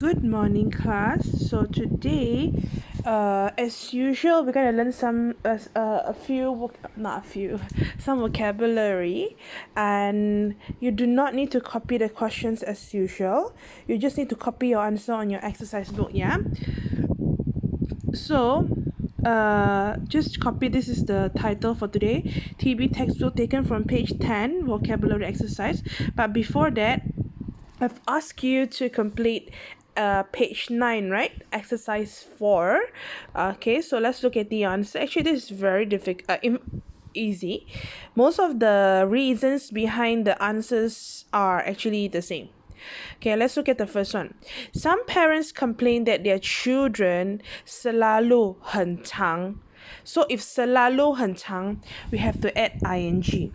Good morning, class. So today, as usual, we're gonna learn a few not a few some vocabulary, and you do not need to copy the questions as usual. You just need to copy your answer on your exercise book. Yeah. So, just copy. This is the title for today. TB textbook taken from page 10, vocabulary exercise. But before that, I've asked you to complete page 9, right? Exercise 4. Okay, so let's look at the answer. Actually, this is very difficult. Easy. Most of the reasons behind the answers are actually the same. Okay, let's look at the first one. Some parents complain that their children selalu 很长. So if selalu 很长, we have to add ing.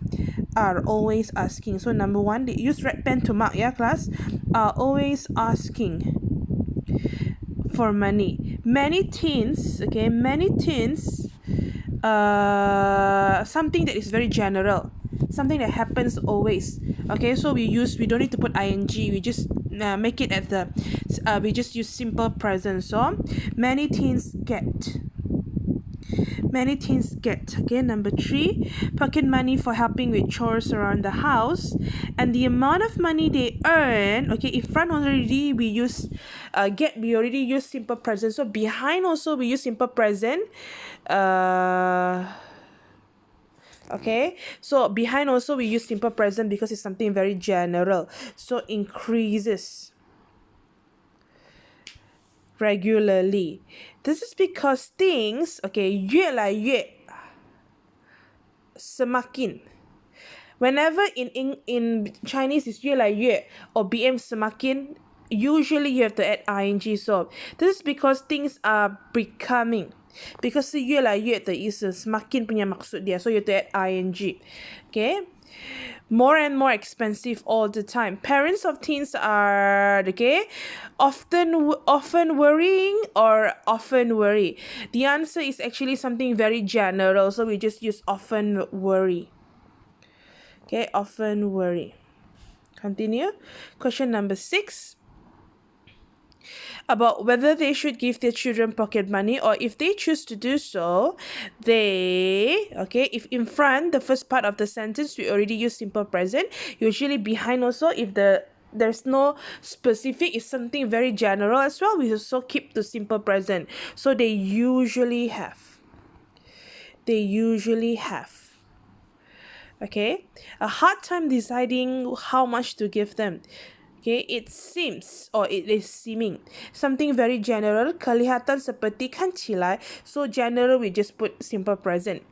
Are always asking. So number one, they use red pen to mark, yeah, class? Are always asking for money. Many teens, something that is very general, something that happens always. Okay, so we don't need to put ing, we just make it at the we just use simple present. So many teens get. Okay, number three, pocket money for helping with chores around the house, and the amount of money they earn. Okay, in front already we use we already use simple present. So behind also we use simple present. Okay, so behind also we use simple present because it's something very general. So increases regularly. This is because things, okay, 越来越 semakin. Whenever in Chinese is 越来越 or BM semakin, usually you have to add ing. So this is because things are becoming. Because 是越来越的意思 semakin punya maksud dia. So you have to add ing. Okay. More and more expensive all the time. Parents of teens are often worrying or often worry. The answer is actually something very general, so we just use often worry. Okay, often worry. Continue. Question number 6. About whether they should give their children pocket money, or if they choose to do so, if in front, the first part of the sentence, we already use simple present. Usually behind also, if there's no specific, is something very general as well, we also keep to simple present. So they usually have. Okay, a hard time deciding how much to give them. Okay, it seems or it is seeming, something very general, kelihatan seperti, 看起来. So general, we just put simple present.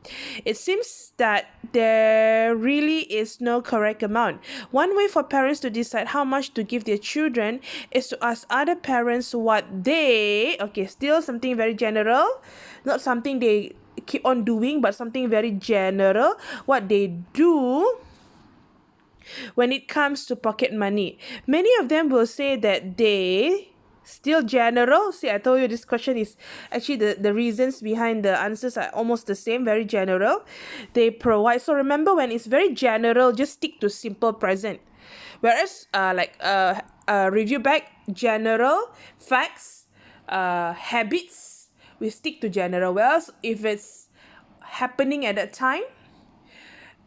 It seems that there really is no correct amount. One way for parents to decide how much to give their children is to ask other parents what they, okay, still something very general, not something they keep on doing, but something very general, what they do when it comes to pocket money. Many of them will say that they still general. See, I told you this question is actually the reasons behind the answers are almost the same, very general. They provide. So remember, when it's very general, just stick to simple present. Whereas review back, general facts, habits, we stick to general. Whereas if it's happening at that time,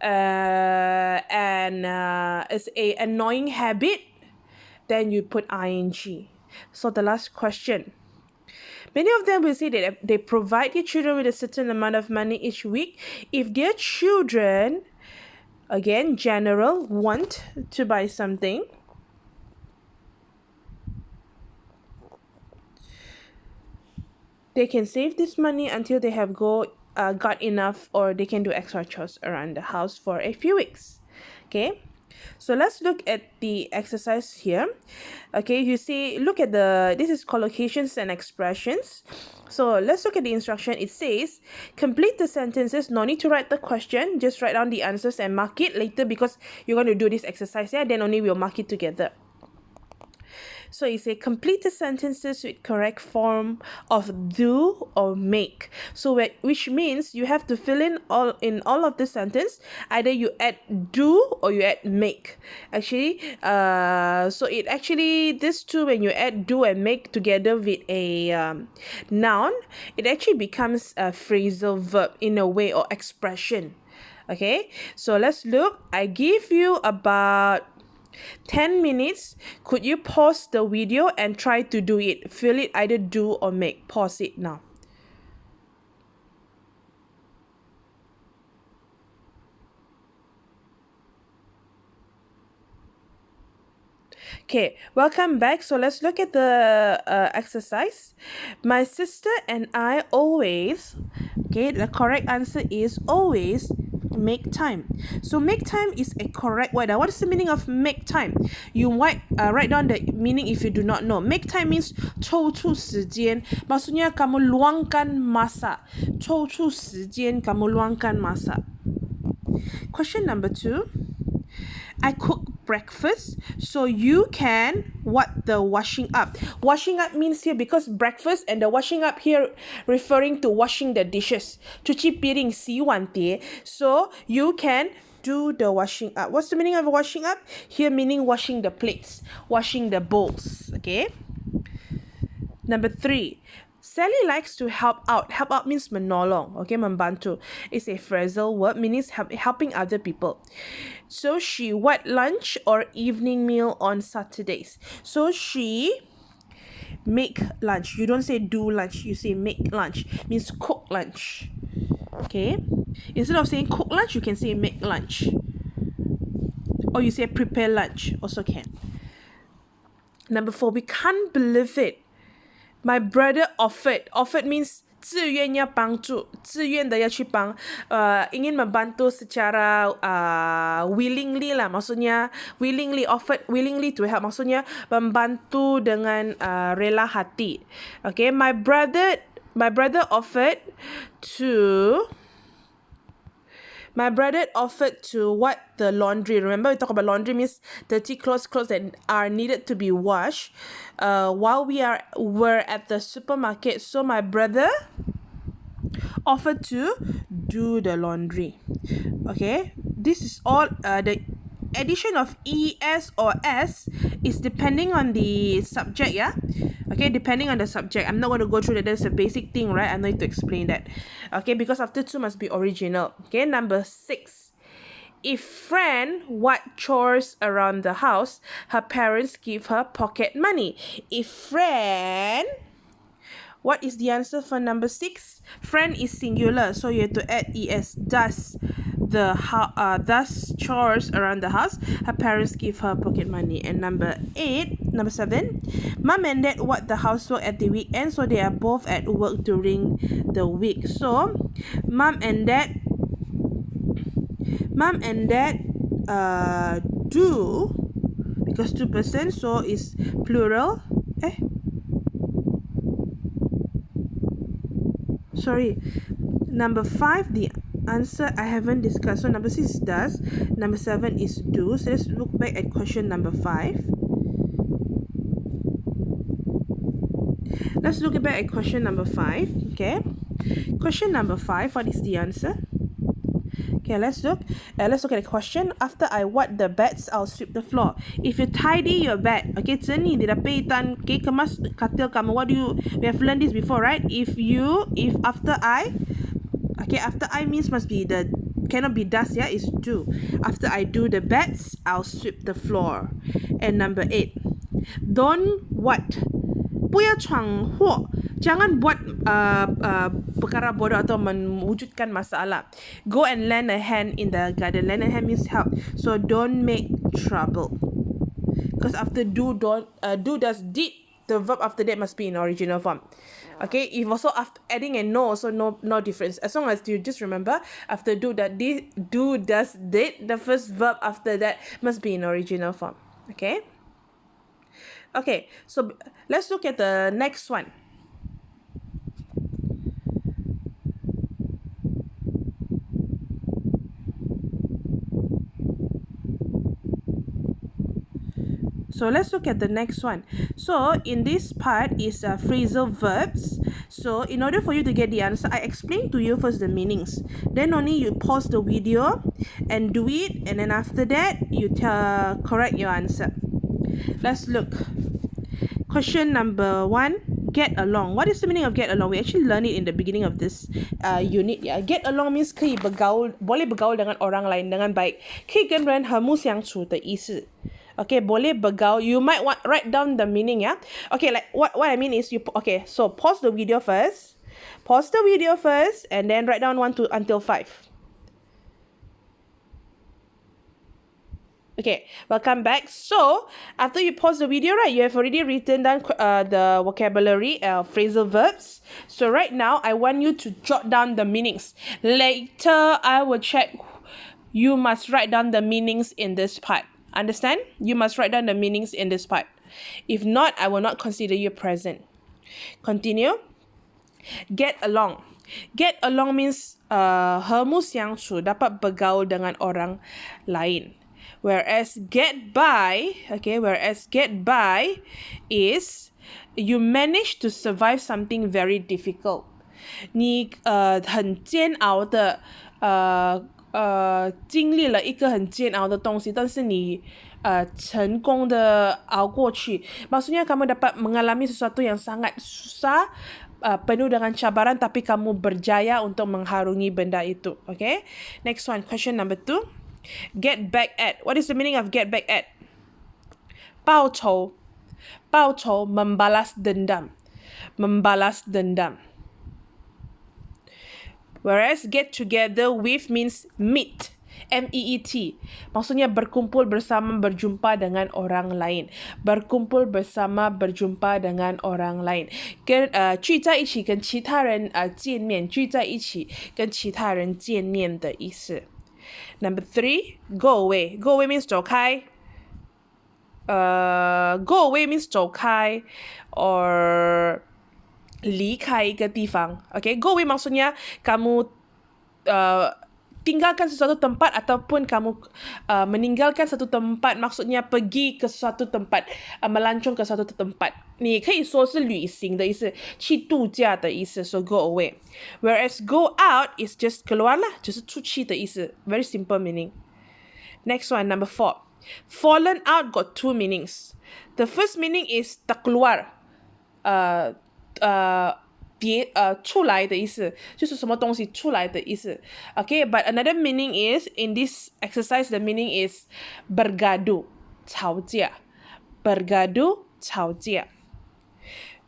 and it's a annoying habit, then you put ing. So the last question. Many of them will say that they provide their children with a certain amount of money each week if their children, again general, want to buy something. They can save this money until they have got enough, or they can do extra chores around the house for a few weeks. Okay, so let's look at the exercise here. Okay, you see, look at this is collocations and expressions. So let's look at the instruction. It says complete the sentences. No need to write the question, just write down the answers and mark it later, because you're going to do this exercise, yeah, then only we'll mark it together. So you say complete the sentences with correct form of do or make. So which means you have to fill in all of the sentence. Either you add do or you add make. Actually, so it actually this two, when you add do and make together with a noun, it actually becomes a phrasal verb in a way, or expression. Okay, so let's look. I give you about 10 minutes. Could you pause the video and try to do it? Fill it either do or make. Pause it now. Okay, welcome back. So let's look at the exercise. My sister and I always, okay, the correct answer is always make time. So make time is a correct word. Now, what is the meaning of make time? You write down the meaning if you do not know. Make time means 抽出时间. Maksudnya kamu luangkan masa. 抽出时间, kamu luangkan masa. Question number 2. I cook breakfast, so you can what the washing up. Washing up means here, because breakfast and the washing up here referring to washing the dishes. cuci piring, 洗碗碟. So you can do the washing up. What's the meaning of washing up? Here meaning washing the plates, washing the bowls. Okay. Number 3. Sally likes to help out. Help out means menolong. Okay, membantu. It's a phrasal word meaning helping other people. So she what lunch or evening meal on Saturdays. So she make lunch. You don't say do lunch. You say make lunch. Means cook lunch. Okay. Instead of saying cook lunch, you can say make lunch. Or you say prepare lunch. Also can. Number 4. We can't believe it. My brother offered. Offered means 自愿要帮助，自愿的要去帮，ingin membantu secara willingly lah, maksudnya willingly, offered willingly to help, maksudnya membantu dengan rela hati. Okay, my brother offered to what the laundry. Remember, we talk about laundry means dirty clothes that are needed to be washed while were at the supermarket. So my brother offered to do the laundry. Okay, this is all the addition of es or s is depending on the subject. Yeah, okay, depending on the subject. I'm not going to go through that. That's a basic thing, right? I'm going to explain that. Okay, because after 2 must be original. Okay, number 6. If Fran what chores around the house, her parents give her pocket money. If Fran, what is the answer for number 6? Fran is singular, so you have to add es. Does chores around the house, her parents give her pocket money. And number 7, mom and dad what the housework at the weekend, so they are both at work during the week. So mom and dad do, because 2%, so is plural. Sorry, number 5, the answer I haven't discussed. So number 6 is does, number 7 is do. So let's look back at question number 5. Let's look back at question number 5. Okay, question number 5, what is the answer? Okay, let's look at the question. After I wipe the beds, I'll sweep the floor. If you tidy your bed, okay, 整理你的被单, okay, kemas katil kamu. We have learned this before, right? If after I means must be cannot be does, yeah, it's do. After I do the beds, I'll sweep the floor. And number 8, don't what? 不要闯祸. Jangan buat perkara bodoh atau mewujudkan masalah. Go and lend a hand in the garden. Lend a hand means help. So don't make trouble. Because after do, does, did, the verb after that must be in original form. Okay, if also after adding a no, also no difference. As long as you just remember, after do, does, did, the first verb after that must be in original form. Okay. Okay, so let's look at the next one. So So let's look at the next one. So in this part is phrasal verbs. So in order for you to get the answer, I explain to you first the meanings. Then only you pause the video and do it, and then after that you correct your answer. Let's look. Question number 1, get along. What is the meaning of get along? We actually learned it in the beginning of this unit. Yeah, get along means 可以 bergaul, boleh bergaul dengan orang lain dengan baik. 可以跟人和睦相处的意思. Okay, boleh bergaul. You might want write down the meaning, yeah. Okay, like what I mean is okay. So pause the video first. Pause the video first, and then write down 1 until 5. Okay, welcome back. So, after you pause the video, right, you have already written down the vocabulary, phrasal verbs. So, right now, I want you to jot down the meanings. Later, I will check. You must write down the meanings in this part. Understand? You must write down the meanings in this part. If not, I will not consider you present. Continue. Get along. Get along means 和睦相处, dapat bergaul dengan orang lain. Whereas get by is you manage to survive something very difficult. 你很煎熬的经历了一个很煎熬的东西，但是你成功的熬过去. Maksudnya kamu dapat mengalami sesuatu yang sangat susah, penuh dengan cabaran, tapi kamu berjaya untuk mengharungi benda itu. Okay? Next one, question number 2. Get back at. What is the meaning of get back at? 报仇. 报仇, membalas dendam. Membalas dendam. Whereas get together with means meet. M-E-E-T. Maksudnya berkumpul bersama, berjumpa dengan orang lain. Berkumpul bersama, berjumpa dengan orang lain. 聚在一起跟其他人见面，聚在一起跟其他人见面的意思。Number 3, go away. Go away means 走开. Go away means 走开 or 离开一个地方. Okay, go away maksudnya kamu tinggalkan sesuatu tempat ataupun kamu meninggalkan satu tempat, maksudnya pergi ke suatu tempat, melancong ke suatu tempat. 你可以说是旅行的意思，去度假的意思， so go away. Whereas go out is just keluar lah, 就是出去的意思. Very simple meaning. Next one, number 4. Fallen out got 2 meanings. The first meaning is terkeluar. 出来的意思，就是什么东西出来的意思。Okay, but another meaning is, in this exercise, the meaning is bergaduh, 吵架. Bergaduh, 吵架.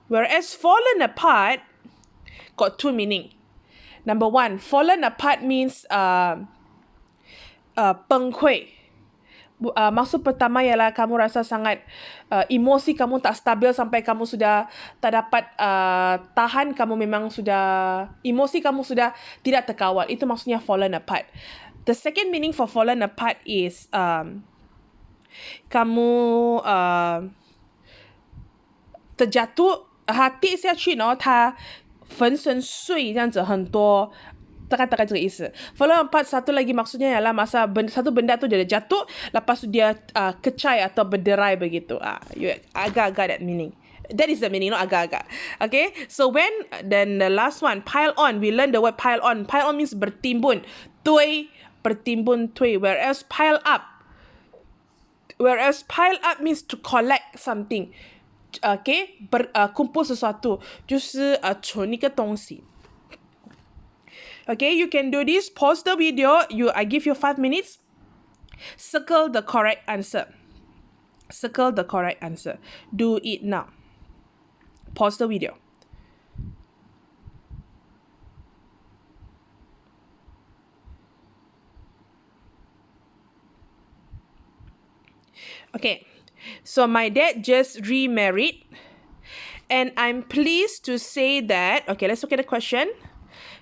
Whereas fallen apart got 2 meaning. Number 1, fallen apart means 崩溃. Maksud pertama ialah kamu rasa sangat emosi kamu tak stabil sampai kamu sudah tak dapat tahan, kamu memang sudah emosi kamu sudah tidak terkawal. Itu maksudnya fallen apart. The second meaning for fallen apart is kamu terjatuh, hati 下去，然后它粉身碎这样子很多。大概这个意思. Fallen apart satu lagi maksudnya ialah masa satu benda tu dia jatuh, lepas tu dia kecai atau berderai begitu. You agak-agak that meaning. That is the meaning, not agak-agak. Okay, so then the last one, pile on. We learn the word pile on. Pile on means bertimbun. Tui, bertimbun tui. Whereas pile up means to collect something. Okay, kumpul sesuatu. 就是存一个东西. Okay, you can do this. Pause the video. I give you 5 minutes. Circle the correct answer. Circle the correct answer. Do it now. Pause the video. Okay, so my dad just remarried, and I'm pleased to say that. Okay, let's look at the question.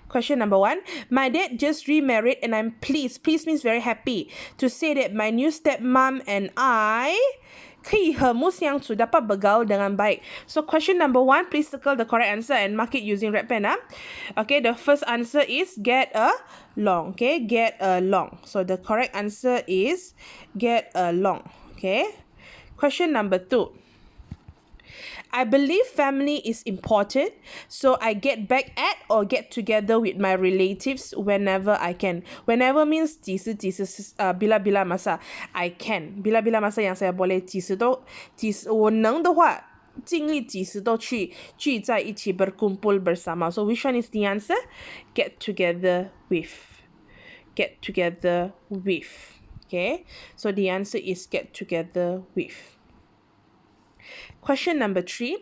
Question number 1. My dad just remarried and I'm pleased. Pleased means very happy to say that my new stepmom and I 可以和睦相处, dapat bergaul dengan baik. So question number 1, please circle the correct answer and mark it using red pen. Okay, the first answer is get along. Okay, get along. So the correct answer is get along. Okay. Question number 2. I believe family is important, so I get back at or get together with my relatives whenever I can. Whenever means 几时 bila-bila masa I can. Bila-bila masa yang saya boleh 我能的话尽力几时都去聚在一起 berkumpul bersama. So which one is the answer? Get together with. Get together with. Okay, so the answer is get together with. Question number 3.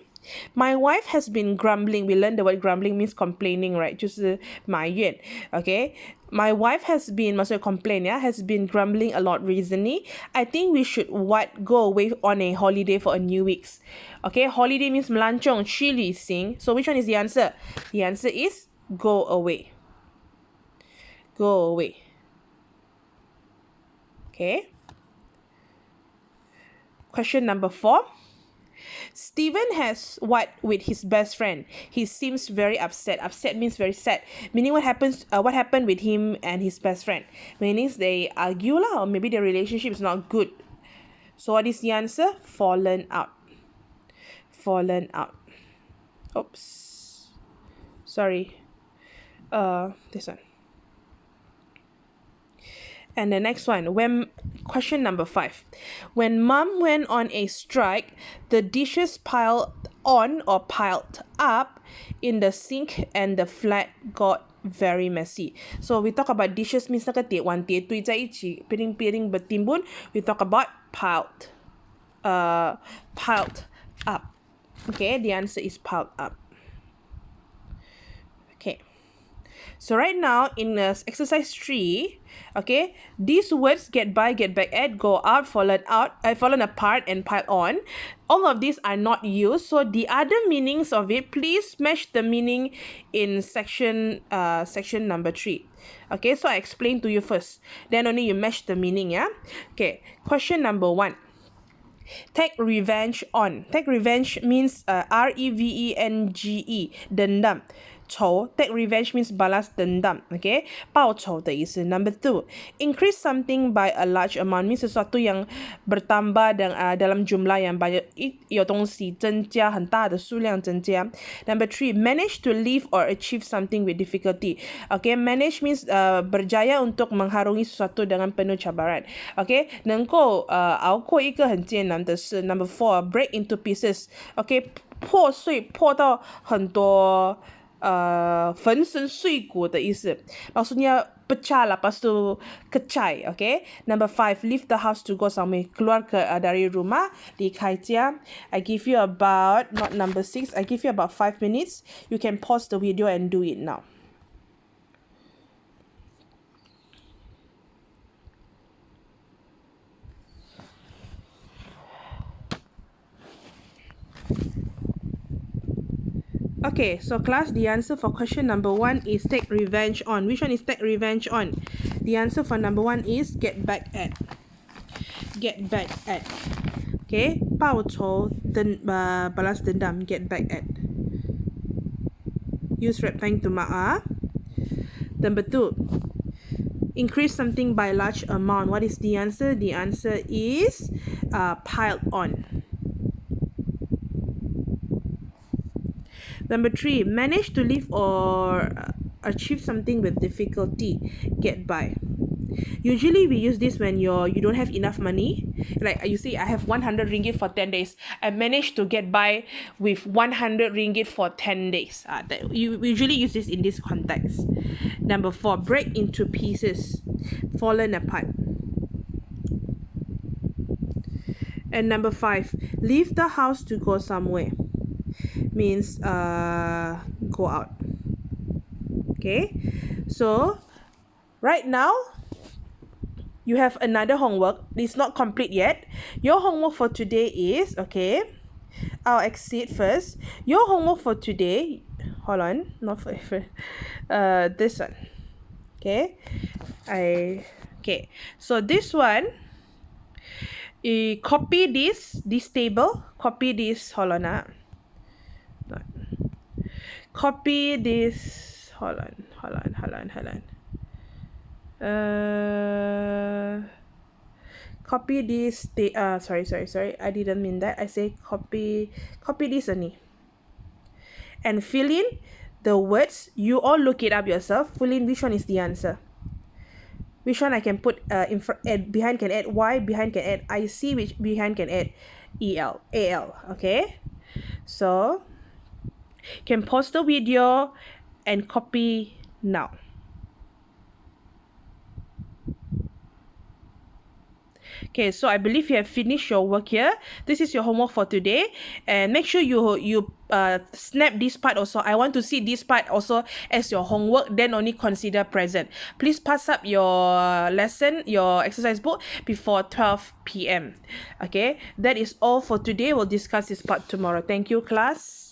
My wife has been grumbling. We learned the word grumbling means complaining, right? 就是埋怨. Okay. My wife has been, maksudnya complain, has been grumbling a lot recently. I think we should go away on a holiday for a new weeks. Okay. Holiday means melancong, 去旅行. So which one is the answer? The answer is go away. Go away. Okay. Question number 4. Stephen has what with his best friend? He seems very upset. Upset means very sad. Meaning what happened with him and his best friend? Meaning they argue or maybe their relationship is not good. So what is the answer? Fallen out. Fallen out. Oops. Sorry. This one. And the next one, question number 5. When mom went on a strike, the dishes piled on or piled up in the sink and the flat got very messy. So we talk about dishes means 那个碟碗碟堆在一起 piring-piring bertimbun. We talk about piled up. Okay, the answer is piled up. Okay. So right now in exercise 3, okay, these words get by, get back at, go out, fallen apart, and pile on. All of these are not used. So the other meanings of it, please match the meaning in section number 3. Okay, so I explain to you first. Then only you match the meaning, yeah? Okay, question number 1. Take revenge on. Take revenge means revenge, dendam. 仇 take revenge means balas dendam. Okay, 报仇的意思. Number 2, increase something by a large amount means sesuatu yang bertambah dalam jumlah yang banyak. 有东西增加很大的数量增加. Number 3, manage to live or achieve something with difficulty. Okay, manage means berjaya untuk mengharungi sesuatu dengan penuh cabaran. Okay, 能够熬过一个很艰难的事. Number 4, break into pieces. Okay, 破到很多粉身碎骨的意思. Maksudnya pecah lah, lepas tu kecai. Okay. Number 5, leave the house to go somewhere. Keluar dari rumah, 离开家. I give you about, not number 6, I give you about 5 minutes. You can pause the video and do it now. Okay, so class, the answer for question number 1 is take revenge on. Which one is take revenge on? The answer for number 1 is get back at. Get back at. Okay, 报仇 balas dendam, get back at. Use replying to ma'a. Number 2, increase something by large amount. What is the answer? The answer is piled on. Number 3, manage to live or achieve something with difficulty. Get by. Usually we use this when you don't have enough money. Like you say, I have 100 ringgit for 10 days. I managed to get by with 100 ringgit for 10 days. You usually use this in this context. Number 4, break into pieces. Fallen apart. And number 5, leave the house to go somewhere. Means go out. Okay, so right now you have another homework. It's not complete yet. Your homework for today is, okay, I'll exit first. Your homework for today, hold on, not for this one. Okay, okay, so this one, you copy this table, copy this, hold on. Copy this, hold on. copy this, sorry, I didn't mean that. I say copy this only. And fill in the words. You all look it up yourself. Fill in which one is the answer. Which one I can put in front, behind can add Y, behind can add IC, which behind can add AL. Okay, so can pause the video and copy now. Okay, so I believe you have finished your work here. This is your homework for today, and make sure you snap this part also. I want to see this part also as your homework, then only consider present. Please pass up your lesson, your exercise book before 12 p.m. Okay, that is all for today. We'll discuss this part tomorrow. Thank you, class.